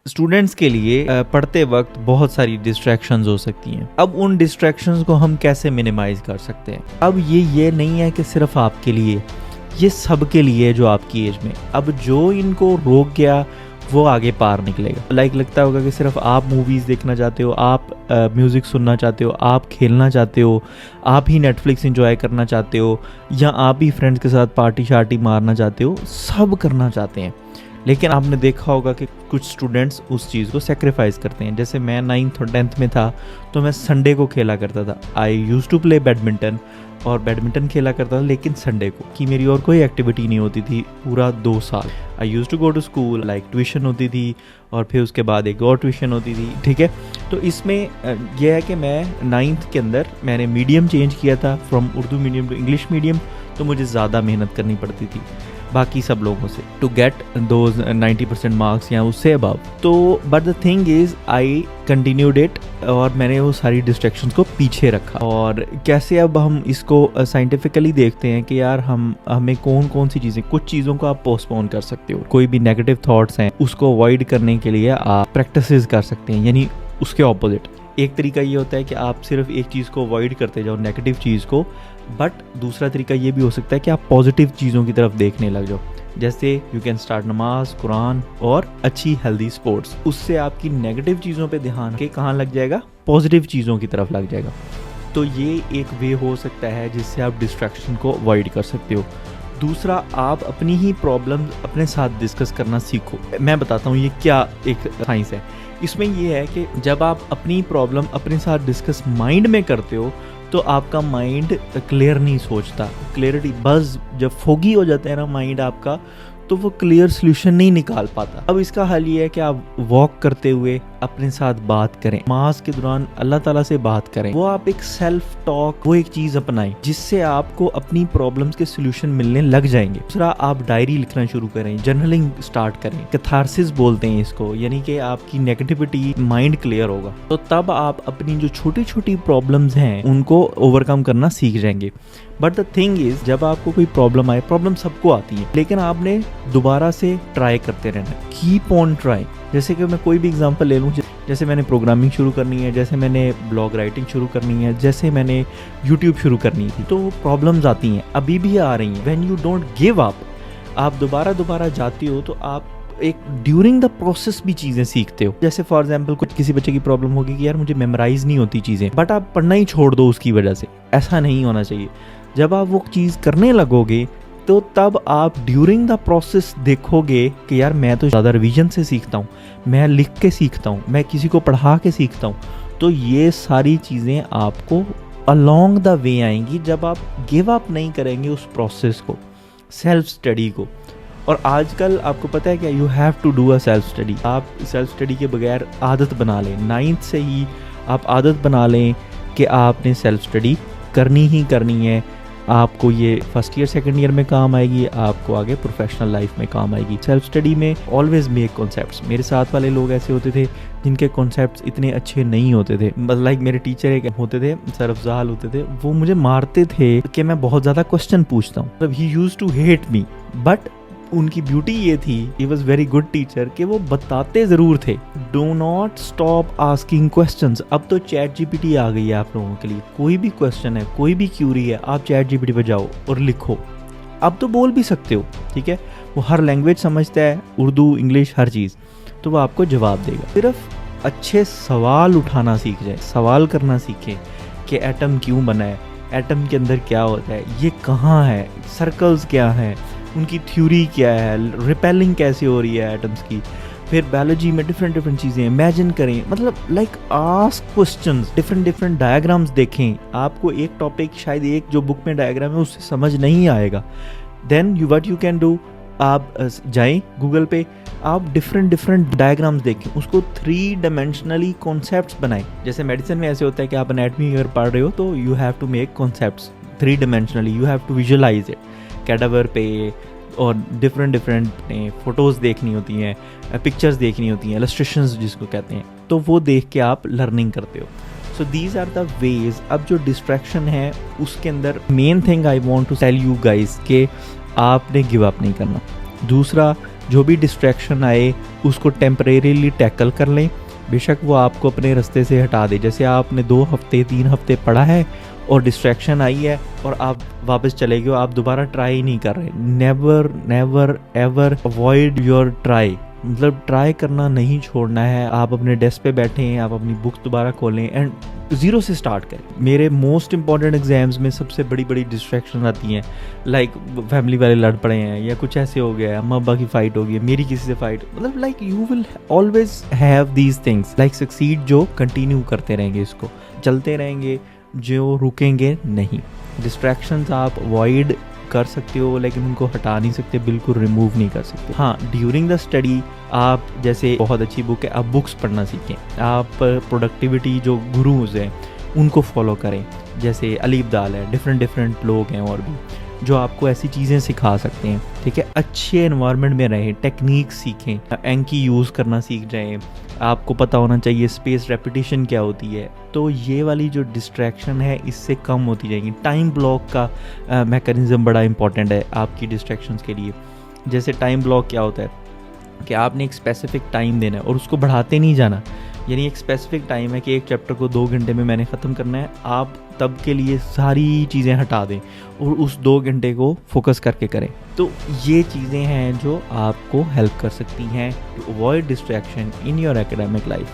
Students के लिए पढ़ते वक्त बहुत सारी डिस्ट्रैक्शंस हो सकती हैं। अब उन डिस्ट्रैक्शंस को हम कैसे मिनिमाइज कर सकते हैं? अब ये नहीं है कि सिर्फ आपके लिए, ये सब के लिए जो आपकी एज में, अब जो इनको रोक गया वो आगे पार निकलेगा। लगता होगा कि सिर्फ आप मूवीज़ देखना चाहते हो, आप म्यूज़िक सुनना चाहते हो, आप खेलना चाहते हो, आप ही नेटफ्लिक्स एंजॉय करना चाहते हो, या आप ही फ्रेंड्स के साथ पार्टी शार्टी मारना चाहते हो, सब करना चाहते हैं। लेकिन आपने देखा होगा कि कुछ स्टूडेंट्स उस चीज़ को सेक्रीफाइस करते हैं। जैसे मैं 9th और 10th में था तो मैं संडे को खेला करता था। आई यूज़ टू प्ले बैडमिंटन, और बैडमिंटन खेला करता था, लेकिन संडे को, कि मेरी और कोई एक्टिविटी नहीं होती थी पूरा 2 साल। I use to go to school, tuition होती थी और फिर उसके बाद एक और ट्यूशन होती थी, ठीक है। तो इसमें यह है कि मैं 9th के अंदर मैंने मीडियम चेंज किया था from Urdu medium to English medium, तो मुझे ज़्यादा मेहनत करनी पड़ती थी बाकी सब लोगों से टू गेट दोज 90% मार्क्स या उससे अबव। तो but the thing is I continued it, और मैंने वो सारी डिस्ट्रैक्शंस को पीछे रखा। और कैसे अब हम इसको साइंटिफिकली देखते हैं कि यार हमें कौन कौन सी चीज़ें, कुछ चीज़ों को आप पोस्टपोन कर सकते हो। कोई भी नेगेटिव थॉट्स हैं उसको अवॉइड करने के लिए आप प्रैक्टिसेस कर सकते हैं, यानी उसके ऑपोजिट। एक तरीका ये होता है कि आप सिर्फ एक चीज़ को अवॉइड करते जाओ, नेगेटिव चीज़ को, बट दूसरा तरीका ये भी हो सकता है कि आप पॉजिटिव चीज़ों की तरफ देखने लग जाओ। जैसे यू कैन स्टार्ट नमाज, कुरान और अच्छी हेल्दी स्पोर्ट्स। उससे आपकी नेगेटिव चीज़ों पे ध्यान के कहाँ लग जाएगा, पॉजिटिव चीज़ों की तरफ लग जाएगा। तो ये एक वे हो सकता है जिससे आप डिस्ट्रैक्शन को अवॉइड कर सकते हो। दूसरा, आप अपनी ही प्रॉब्लम अपने साथ डिस्कस करना सीखो। मैं बताता हूँ ये क्या एक साइंस है। इसमें ये है कि जब आप अपनी प्रॉब्लम अपने साथ डिस्कस माइंड में करते हो तो आपका माइंड क्लियर नहीं सोचता। क्लियरिटी बस जब फोगी हो जाता है ना माइंड आपका, तो वो क्लियर सोल्यूशन नहीं निकाल पाता। अब इसका हल ये है कि आप वॉक करते हुए अपने साथ बात करें, नमाज के दौरान अल्लाह ताला से बात करें। वो आप एक सेल्फ टॉक, वो एक चीज़ अपनाएं जिससे आपको अपनी प्रॉब्लम्स के सोल्यूशन मिलने लग जाएंगे। दूसरा, आप डायरी लिखना शुरू करें, जर्नलिंग स्टार्ट करें। कैथारसिस बोलते हैं इसको, यानी कि आपकी नेगेटिविटी माइंड क्लियर होगा, तो तब आप अपनी जो छोटी छोटी प्रॉब्लम्स हैं उनको ओवरकम करना सीख जाएंगे। बट द थिंग इज, जब आपको कोई प्रॉब्लम आए, प्रॉब्लम सबको आती है, लेकिन आपने दोबारा से ट्राई करते रहना, कीप ऑन ट्राई। जैसे कि मैं कोई भी एग्जांपल ले लूँ, जैसे मैंने प्रोग्रामिंग शुरू करनी है, जैसे मैंने ब्लॉग राइटिंग शुरू करनी है, जैसे मैंने यूट्यूब शुरू करनी थी, तो प्रॉब्लम्स आती हैं, अभी भी आ रही हैं। When you don't give up, आप दोबारा जाती हो, तो आप एक ड्यूरिंग द प्रोसेस भी चीज़ें सीखते हो। जैसे फॉर एग्जांपल कुछ किसी बच्चे की प्रॉब्लम होगी कि यार मुझे मेमोराइज नहीं होती चीज़ें, बट आप पढ़ना ही छोड़ दो उसकी वजह से। ऐसा नहीं होना चाहिए। जब आप वो चीज़ करने लगोगे तो तब आप ड्यूरिंग द प्रोसेस देखोगे कि यार मैं तो ज़्यादा रिवीजन से सीखता हूँ, मैं लिख के सीखता हूँ, मैं किसी को पढ़ा के सीखता हूँ। तो ये सारी चीज़ें आपको अलोंग द वे आएंगी जब आप गिव अप नहीं करेंगे उस प्रोसेस को, सेल्फ स्टडी को। और आजकल आपको पता है क्या, you have to do a self study. आप सेल्फ स्टडी के बगैर आदत बना लें, 9th से ही आप आदत बना लें कि आपने सेल्फ स्टडी करनी ही करनी है। आपको ये फर्स्ट ईयर सेकंड ईयर में काम आएगी, आपको आगे प्रोफेशनल लाइफ में काम आएगी। सेल्फ स्टडी में ऑलवेज मेक कॉन्सेप्ट्स। मेरे साथ वाले लोग ऐसे होते थे जिनके कॉन्सेप्ट्स इतने अच्छे नहीं होते थे। लाइक मेरे टीचर एक होते थे, सर अफजाल होते थे, वो मुझे मारते थे कि मैं बहुत ज़्यादा क्वेश्चन पूछता हूँ। मतलब he used to hate me, but उनकी ब्यूटी ये थी, he was very good teacher, कि वो बताते ज़रूर थे। Do not stop asking questions. अब तो चैट जीपीटी आ गई है आप लोगों के लिए। कोई भी क्वेश्चन है, कोई भी क्यूरी है, आप चैट जीपीटी पे जाओ और लिखो। अब तो बोल भी सकते हो, ठीक है, वो हर लैंग्वेज समझता है, उर्दू, इंग्लिश, हर चीज़, तो वो आपको जवाब देगा। सिर्फ अच्छे सवाल उठाना सीख जाए, सवाल करना सीखें कि एटम क्यों बना है, एटम के अंदर क्या होता है, ये कहाँ है, सर्कल्स क्या हैं, उनकी थ्योरी क्या है, रिपेलिंग कैसे हो रही है एटम्स की। फिर बायोलॉजी में डिफरेंट चीज़ें इमेजिन करें, मतलब आस्क क्वेश्चंस, डिफरेंट डायग्राम्स देखें। आपको एक टॉपिक शायद एक जो बुक में डायग्राम है उससे समझ नहीं आएगा, then what you can do, आप जाएं गूगल पे, आप डिफरेंट डायग्राम्स देखें, उसको 3 डायमेंशनली कॉन्सेप्ट्स बनाएं। जैसे मेडिसिन में ऐसे होता है कि आप एनाटॉमी अगर पढ़ रहे हो तो you have to make concepts 3 dimensionally, you have to visualize it cadaver पे, और डिफरेंट फ़ोटोज़ देखनी होती हैं, पिक्चर्स देखनी होती हैं, इलस्ट्रेशंस जिसको कहते हैं, तो वो देख के आप लर्निंग करते हो। So these are the ways. अब जो डिस्ट्रैक्शन है उसके अंदर main thing I want to tell you guys कि आपने गिव अप नहीं करना। दूसरा, जो भी डिस्ट्रैक्शन आए उसको टेम्परेरीली टैकल कर लें, बेशक वो आपको अपने रास्ते से हटा दे। जैसे आपने 2 हफ्ते 3 हफ्ते पढ़ा है और डिस्ट्रैक्शन आई है और आप वापस चले गए, आप दोबारा ट्राई नहीं कर रहे। Never never ever avoid your try, मतलब ट्राई करना नहीं छोड़ना है। आप अपने डेस्क पे बैठे हैं, आप अपनी बुक्स दोबारा खोलें एंड ज़ीरो से स्टार्ट करें। मेरे मोस्ट इंपॉर्टेंट एग्जाम्स में सबसे बड़ी बड़ी डिस्ट्रैक्शन आती हैं, लाइक फैमिली वाले लड़ पड़े हैं या कुछ ऐसे हो गया है, अम्मा अब्बा की फाइट हो गई है, मेरी किसी से फाइट, मतलब like you will always have these things like succeed, जो कंटिन्यू करते रहेंगे, इसको चलते रहेंगे, जो रुकेंगे नहीं। डिस्ट्रैक्शंस आप अवॉइड कर सकते हो लेकिन उनको हटा नहीं सकते, बिल्कुल रिमूव नहीं कर सकते। हाँ, ड्यूरिंग द स्टडी आप, जैसे बहुत अच्छी बुक है, आप बुक्स पढ़ना सीखें, आप प्रोडक्टिविटी जो गुरुज हैं उनको फॉलो करें, जैसे अली अब्दाल है, डिफरेंट लोग हैं और भी जो आपको ऐसी चीज़ें सिखा सकते हैं। ठीक है, अच्छे एनवायरनमेंट में रहें, टेक्निक सीखें, एंकी यूज़ करना सीख जाएं, आपको पता होना चाहिए स्पेस रेपिटेशन क्या होती है। तो ये वाली जो डिस्ट्रैक्शन है इससे कम होती जाएगी। टाइम ब्लॉक का मैकेनिज़्म बड़ा इंपॉर्टेंट है आपकी डिस्ट्रैक्शंस के लिए। जैसे टाइम ब्लॉक क्या होता है कि आपने एक स्पेसिफिक टाइम देना है और उसको बढ़ाते नहीं जाना, यानी एक स्पेसिफिक टाइम है कि एक चैप्टर को 2 घंटे में मैंने ख़त्म करना है, आप तब के लिए सारी चीज़ें हटा दें और उस 2 घंटे को फोकस करके करें। तो ये चीज़ें हैं जो आपको हेल्प कर सकती हैं to avoid distraction in your academic life.